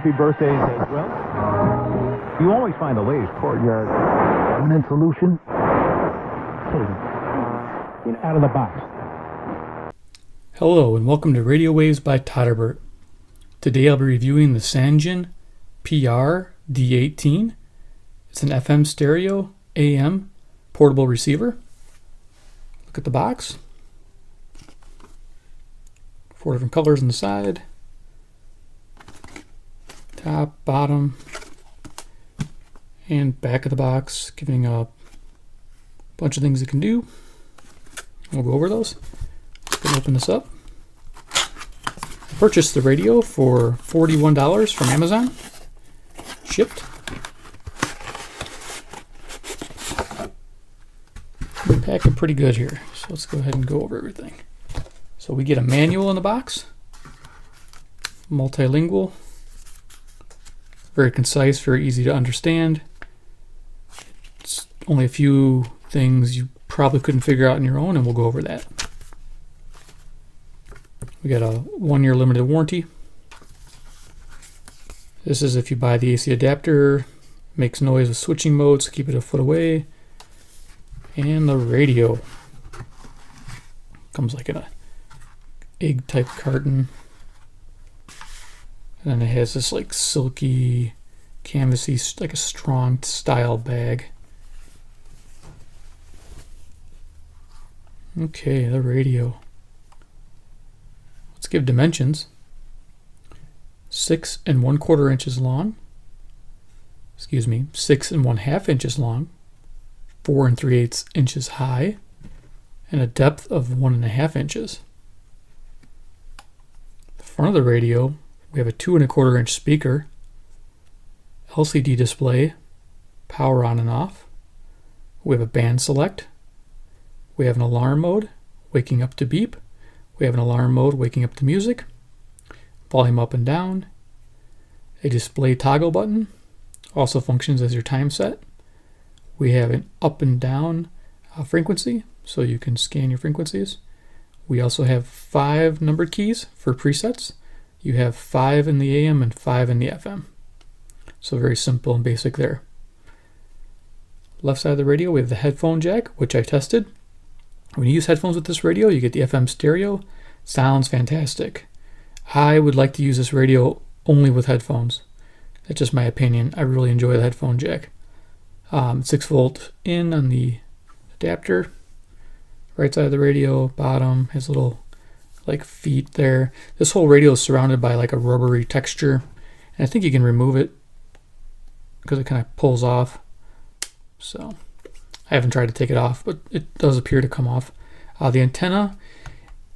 happy birthdays as well. You always find the latest courtyard permanent solution. Out of the box. Hello and welcome to Radio Waves by Todderbert. Today I'll be reviewing the Sangean PR-D18. It's an FM stereo AM portable receiver. Look at the box. 4 different colors on the side. Top, bottom, and back of the box, giving a bunch of things it can do. We'll go over those. Let's open this up. I purchased the radio for $41 from Amazon. Shipped. We packed it pretty good here, so let's go ahead and go over everything. So we get a manual in the box. Multilingual. Very concise, very easy to understand. It's only a few things you probably couldn't figure out on your own, and we'll go over that. We got a 1-year limited warranty. This is if you buy the AC adapter, makes noise with switching modes, keep it a foot away. And the radio comes like in a egg type carton. And then it has this like silky, canvasy, like a strong style bag. Okay, the radio. Let's give dimensions. 6 1/4 inches long. 6 1/2 inches long. 4 3/8 inches high. And a depth of 1.5 inches. The front of the radio, we have a 2 1/4 inch speaker, LCD display, power on and off. We have a band select. We have an alarm mode, waking up to beep. We have an alarm mode, waking up to music. Volume up and down. A display toggle button, also functions as your time set. We have an up and down frequency, so you can scan your frequencies. We also have 5 numbered keys for presets. You have 5 in the AM and 5 in the FM. So very simple and basic there. Left side of the radio, we have the headphone jack, which I tested. When you use headphones with this radio, you get the FM stereo. Sounds fantastic. I would like to use this radio only with headphones. That's just my opinion. I really enjoy the headphone jack. 6 volt in on the adapter. Right side of the radio, bottom, has little like feet there. This whole radio is surrounded by like a rubbery texture, and I think you can remove it because it kind of pulls off. So I haven't tried to take it off, but it does appear to come off. The antenna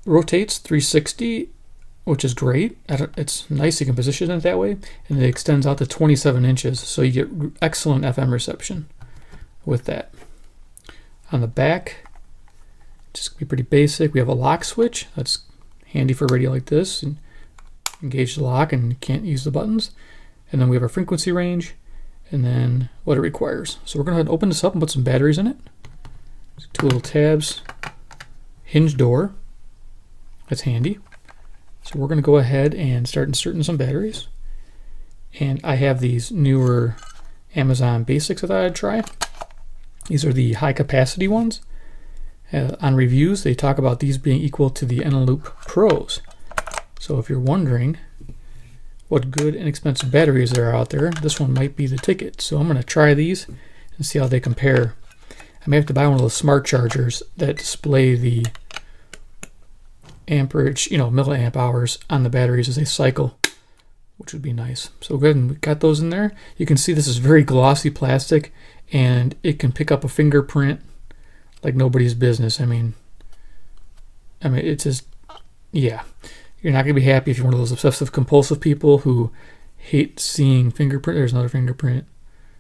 rotates 360, which is great. It's nice you can position it that way, and it extends out to 27 inches, so you get excellent FM reception with that. On the back, just be pretty basic. We have a lock switch. That's handy for a radio like this. And engage the lock and you can't use the buttons. And then we have a frequency range and then what it requires. So we're going to open this up and put some batteries in it. 2 little tabs. Hinge door. That's handy. So we're going to go ahead and start inserting some batteries. And I have these newer Amazon Basics that I'd try. These are the high capacity ones. On reviews, they talk about these being equal to the Eneloop Pros. So if you're wondering what good inexpensive batteries there are out there, this one might be the ticket. So I'm going to try these and see how they compare. I may have to buy one of those smart chargers that display the amperage, milliamp hours on the batteries as they cycle, which would be nice. So good, and we got those in there. You can see this is very glossy plastic, and it can pick up a fingerprint like nobody's business. I mean, it's just, yeah. You're not going to be happy if you're one of those obsessive compulsive people who hate seeing fingerprint. There's another fingerprint.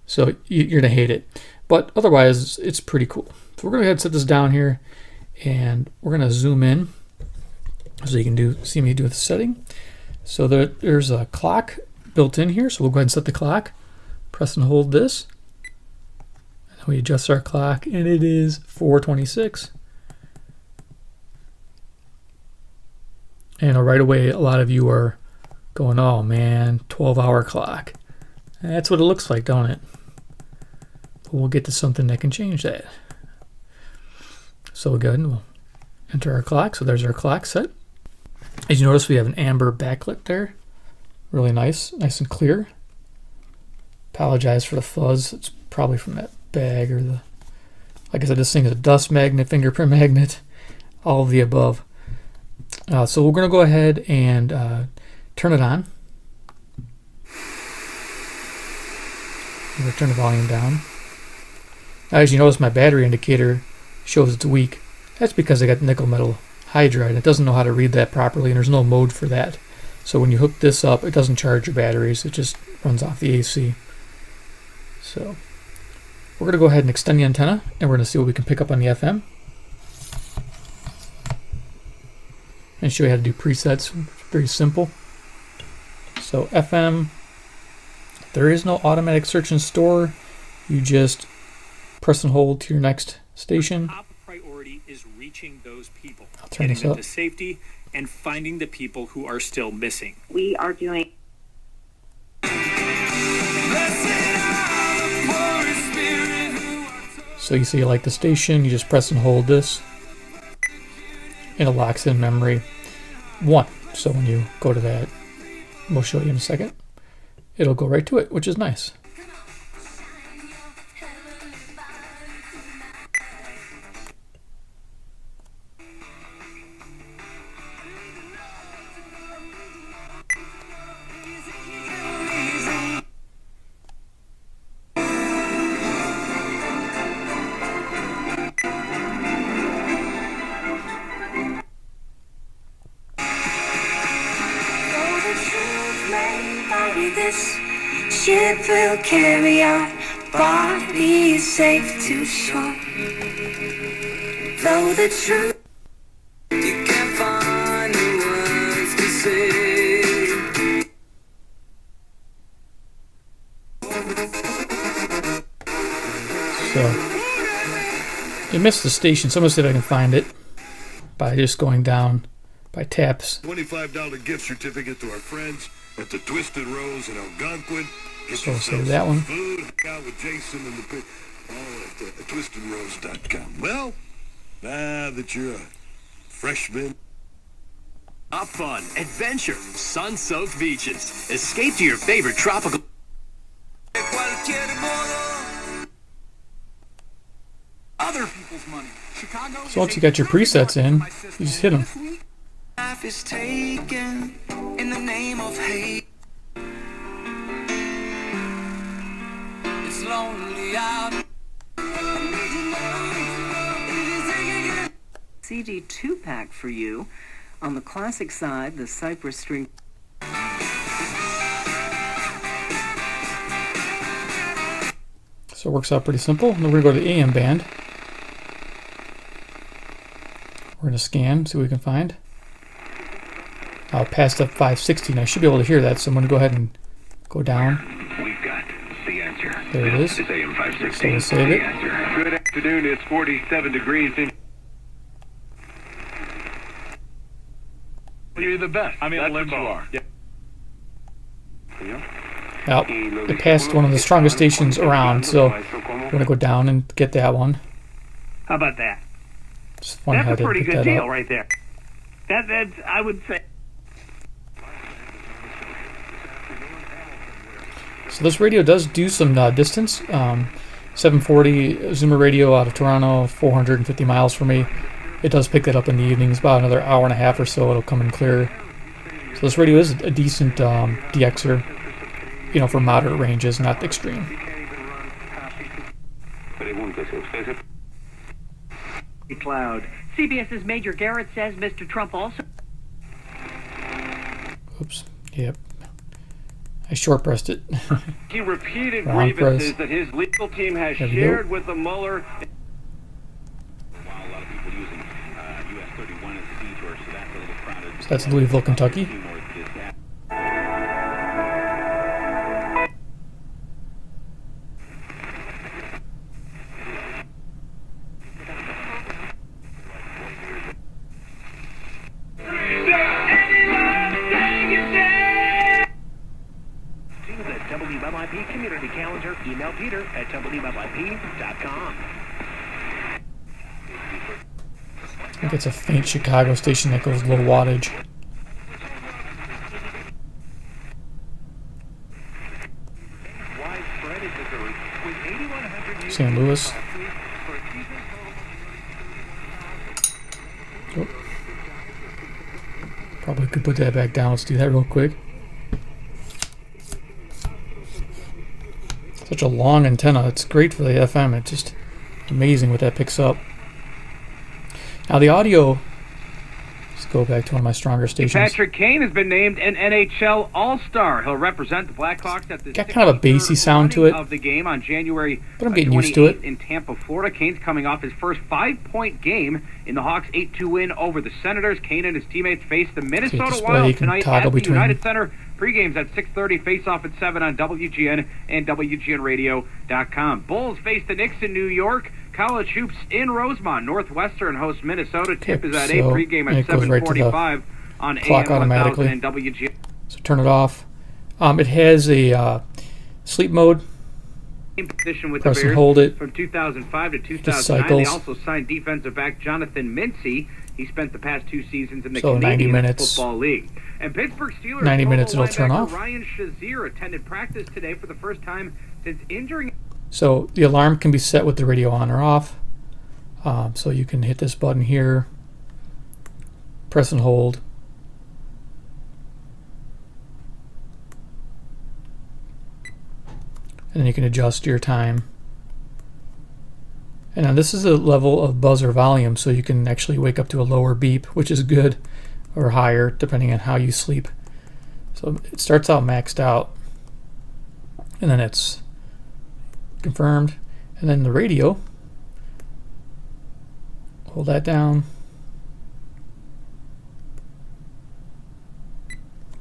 So you're going to hate it. But otherwise, it's pretty cool. So we're going to go ahead and set this down here, and we're going to zoom in so you can see me do the setting. So there's a clock built in here. So we'll go ahead and set the clock. Press and hold this. And we adjust our clock, and it is 4:26. And right away, a lot of you are going, oh man, 12-hour clock. That's what it looks like, don't it? But we'll get to something that can change that. So good, we'll enter our clock. So there's our clock set. As you notice, we have an amber backlit there. Really nice and clear. Apologize for the fuzz. It's probably from that bag or the, like I said, this thing is a dust magnet, fingerprint magnet, all of the above. So we're going to go ahead and turn it on. I'm going to turn the volume down. Now, as you notice, my battery indicator shows it's weak. That's because I got nickel metal hydride. It doesn't know how to read that properly, and there's no mode for that. So when you hook this up, it doesn't charge your batteries. It just runs off the AC. So we're going to go ahead and extend the antenna, and we're going to see what we can pick up on the FM. And show you how to do presets. Very simple. So FM, there is no automatic search and store. You just press and hold to your next station. Our top priority is reaching those people, I'll turn this getting up. them to safety, and finding the people who are still missing. We are doing. So you see, like the station, you just press and hold this, and it locks in memory 1. So when you go to that, we'll show you in a second, it'll go right to it, which is nice. This ship will carry our bodies safe to shore. Though the truth you can't find the words to say. So you missed the station, so I'm gonna see if I can find it by just going down by taps. $25 gift certificate to our friends at the Twisted Rose in Algonquin. Get So we'll yourself save that one. food, hang out with Jason and the pig, all at twistedrose.com. Well, now that you're a freshman. A fun adventure, sun-soaked beaches. Escape to your favorite tropical. Other people's money. Chicago. So once you got your presets in, you just hit them. Life is taken in the name of hate. It's lonely out. CD 2-pack for you. On the classic side, the Cypress string. So it works out pretty simple. And then we're going to go to the AM band. We're going to scan, see what we can find. Past up 516. I should be able to hear that, so I'm going to go ahead and go down. We've got the answer. There it is. It's AM So 516. we'll save it. Good afternoon. It's 47 degrees in. You're the best. I mean, that's what you are. Now, it passed one of the strongest stations around, so we're going to go down and get that one. How about that? It's funny how That's a they pretty picked good that deal up. right there. That's, I would say. So this radio does do some distance. 740 Zoomer radio out of Toronto, 450 miles for me. It does pick that up in the evenings, about another hour and a half or so. It'll come in clear. So this radio is a decent DXer, you know, for moderate ranges, not extreme. Cloud. CBS's Major Garrett says Mr. Trump also. Oops. Yep. I short pressed it. He repeated Wrong grievances press. that his legal team has There we go. shared with the Mueller. While a lot of people using US 31 as a detour, so that's a little crowded. So that's Louisville, Kentucky. WLIP community calendar. Email Peter at WLIP.com. I think it's a faint Chicago station that goes low wattage. St. Louis. Oh. Probably could put that back down. Let's do that real quick. Such a long antenna. It's great for the FM. It's just amazing what that picks up. Now the audio, let's go back to one of my stronger stations. Patrick Kane has been named an NHL All-Star. He'll represent the Blackhawks at the got kind of a bassy sound to it of the game on January but I'm getting used to it. in Tampa, Florida. Kane's coming off his first 5-point game in the Hawks' 8-2 win over the Senators. Kane and his teammates face the Minnesota Wild tonight at the United Center. Pre-game's at 6:30, face-off at 7 on WGN and WGNradio.com. Bulls face the Knicks in New York. College hoops in Rosemont. Northwestern hosts Minnesota. Tip is at 8. Pre-game at 7:45 on AM 1000 and WGN. So turn it off. It has a sleep mode. Position with Press the and Bears hold it. from 2005 to Just 2009. They cycles. also signed defensive back Jonathan Mincy. He spent the past 2 seasons in the So 90 Canadian minutes. Football League. And Pittsburgh Steelers 90 minutes mobile it'll turn linebacker off. Ryan Shazier attended practice today for the first time since injuring. So the alarm can be set with the radio on or off. So you can hit this button here, press and hold. And then you can adjust your time. And now this is a level of buzzer volume, so you can actually wake up to a lower beep, which is good, or higher, depending on how you sleep. So it starts out maxed out, and then it's confirmed. And then the radio, hold that down.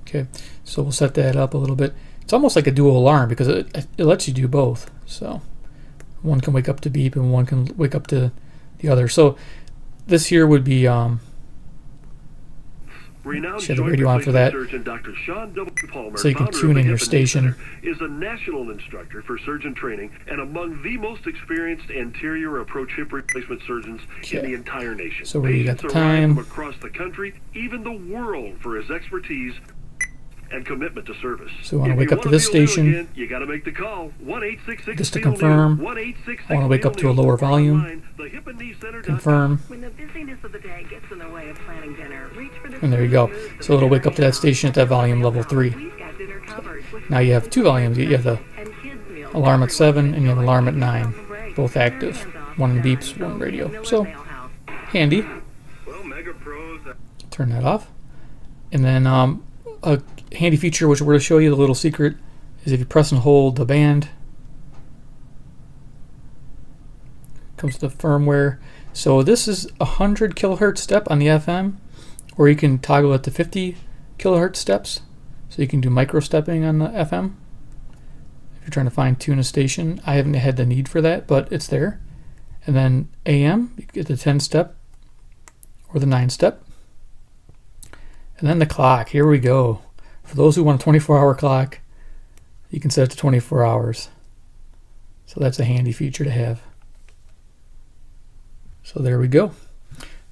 Okay, so we'll set that up a little bit. It's almost like a dual alarm because it lets you do both. So one can wake up to beep and one can wake up to the other. So this here would be share the radio on for that. Dr. Sean W. Palmer, so you can tune in your station. Is a national instructor for surgeon training and among the most experienced anterior approach hip replacement surgeons in the entire nation. So we got the Patients arrive time. from across the country, even the world, for his expertise and commitment to service. So we want to wake up to this station. Again, you got to make the call. 1-866 Just to confirm. I want to wake up to a lower volume. Confirm. When the busyness of the day gets in the way of planning dinner, reach for the And there you go. So it'll wake up to that station at that volume level 3. Now you have 2 volumes. You have the alarm at 7 and you have alarm at 9. Both active. One beeps, one radio. So handy. Turn that off. And then a handy feature which we're going to show you, the little secret, is if you press and hold the band, comes to the firmware. So this is 100 kilohertz step on the FM, or you can toggle it to 50 kilohertz steps. So you can do micro stepping on the FM if you're trying to fine tune a station. I haven't had the need for that, but it's there. And then AM, you get the 10 step or the 9 step. And then the clock, here we go. For those who want a 24-hour clock, you can set it to 24 hours. So that's a handy feature to have. So there we go.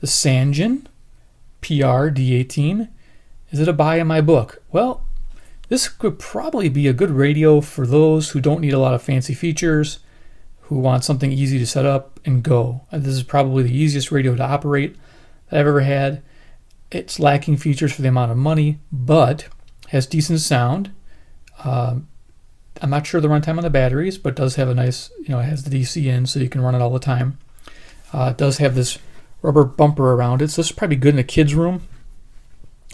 The Sangean PR-D18. Is it a buy in my book? Well, this could probably be a good radio for those who don't need a lot of fancy features, who want something easy to set up and go. And this is probably the easiest radio to operate that I've ever had. It's lacking features for the amount of money, but has decent sound. I'm not sure the runtime on the batteries, but does have a nice, it has the DC in, so you can run it all the time. It does have this rubber bumper around it, so this is probably good in a kid's room.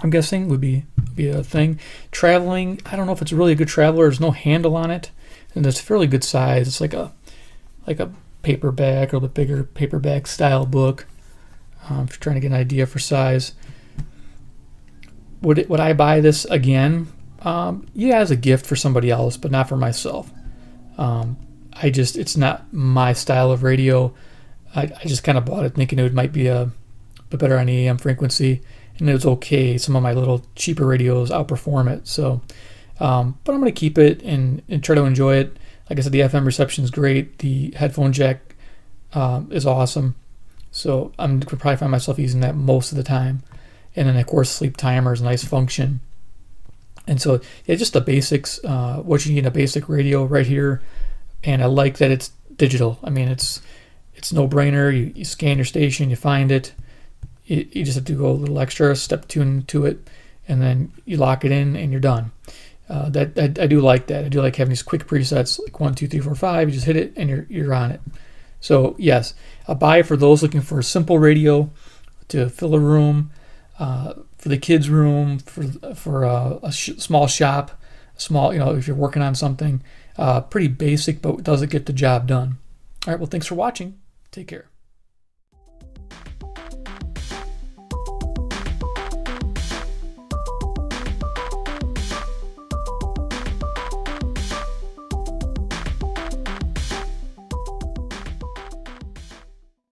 I'm guessing would be a thing. Traveling, I don't know if it's really a good traveler. There's no handle on it, and it's fairly good size. It's like a paperback or a little bit bigger paperback style book. If you're trying to get an idea for size. Would I buy this again? Yeah, as a gift for somebody else, but not for myself. It's not my style of radio. I just kind of bought it thinking it might be a bit better on the AM frequency, and it was okay. Some of my little cheaper radios outperform it. So But I'm going to keep it and try to enjoy it. Like I said, the FM reception is great. The headphone jack is awesome. So I'm going to probably find myself using that most of the time. And then, of course, sleep timer is a nice function. And so, yeah, just the basics, what you need in a basic radio right here. And I like that it's digital. I mean, it's no-brainer. You scan your station, you find it. You just have to go a little extra, step tune to it, and then you lock it in and you're done. I do like that. I do like having these quick presets, like 1, 2, 3, 4, 5. You just hit it and you're on it. So yes, a buy for those looking for a simple radio to fill a room, for the kids' room, for a small shop, small, if you're working on something, pretty basic, but does it get the job done? All right. Well, thanks for watching. Take care.